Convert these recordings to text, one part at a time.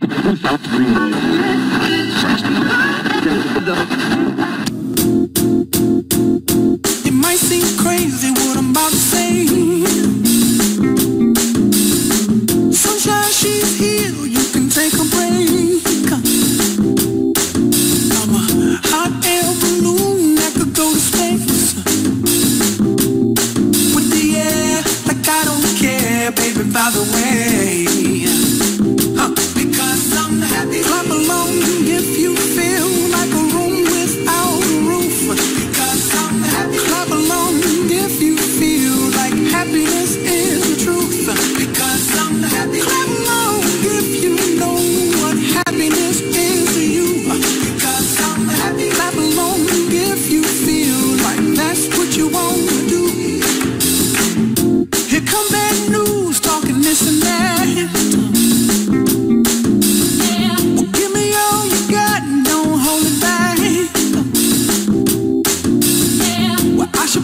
It might seem crazy what I'm about to say. Sunshine, she's here, you can take a break. I'm a hot air balloon that could go to space. With the air, like I don't care, baby, by the way. Because I'm happy. Clap along if you feel like a room without a roof. Because I'm happy. Clap along if you feel like happiness is the truth. Because I'm happy. Clap along if you know what happiness is to you. Because I'm happy. Clap along if you feel like that's what you want to do. Here come bad news talking this and that.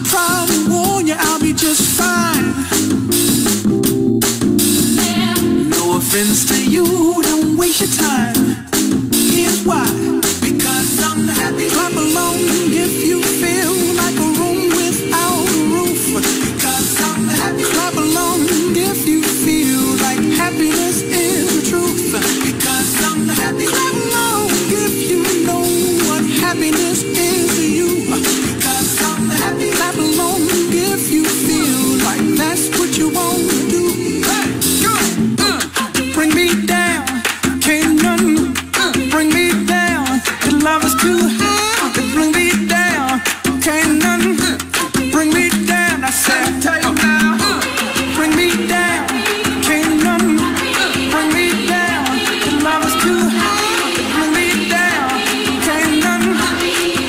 Probably warn you, I'll be just fine. No offense to you, don't waste your time. Here's why. Because I'm happy. Clap along if you feel like a room without a roof. Because I'm happy. Clap along if you feel like happiness is the truth. Because I'm happy. Clap along if you know what happiness is to you. Because I'm happy. Clap along if you feel like that's what you want to do. Hey, go. Bring me down, can't none bring me down. The love is too high to bring me down. Can't none bring me down. I said, tell you now, bring me down. Can't none bring me down. The love is too high to bring me down. Can't none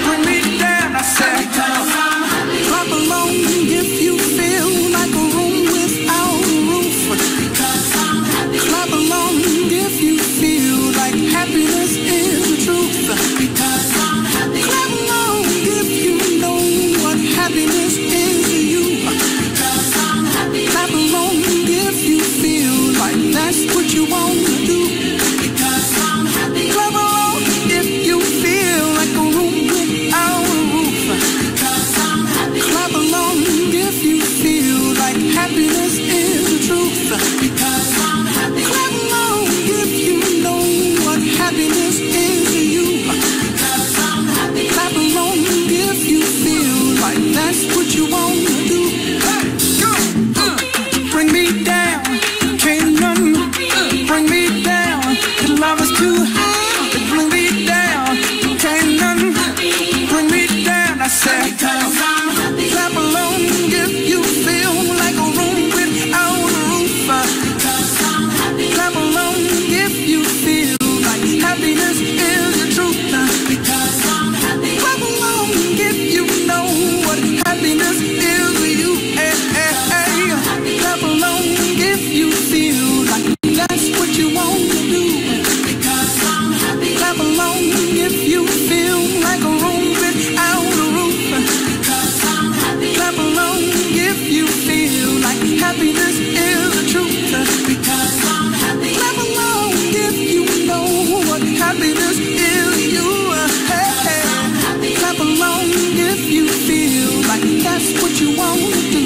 bring me down. I said, clap along if you feel like a room without a roof. Because I'm happy. Clap along if you feel like happiness is the truth. Because I'm happy. Clap along if you know what happiness is to you. Because I'm happy. Clap along if you feel like that's what you want to do. Because I'm happy. Clap along if you feel like a room without a roof. Because I'm happy. Clap along if you feel like happiness is the truth. Because I'm happy. Clap along if you know what happiness is to you. Because I'm happy. Clap along if you feel like that's what you want to do. Hey, go! Bring me down, can't none bring me down. The love is too high to bring me down. Can't none bring me down. I said, because I'm happy. Clap along if you feel like a room without a roof. Because I'm happy. Clap along if you feel like happiness is the truth. Because I'm happy. Clap along if you know what happiness is to you. Hey, hey, hey. Clap along if you feel like that's what you want to do. Because I'm happy. Clap along if you feel like a room without a roof. Because I'm happy. Clap along if you feel like happiness is the truth. Because I'm happy. Clap along if you know what happiness is to you. Hey, hey. Clap along if you feel like that's what you want to do.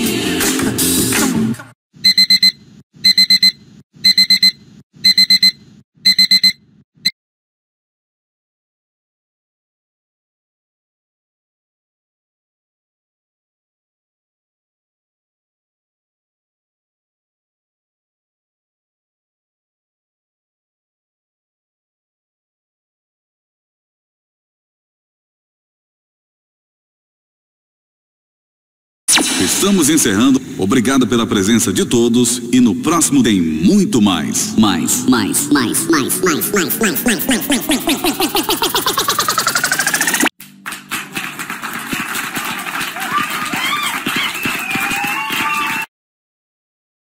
Estamos encerrando. Obrigado pela presença de todos e no próximo tem muito mais. Mais.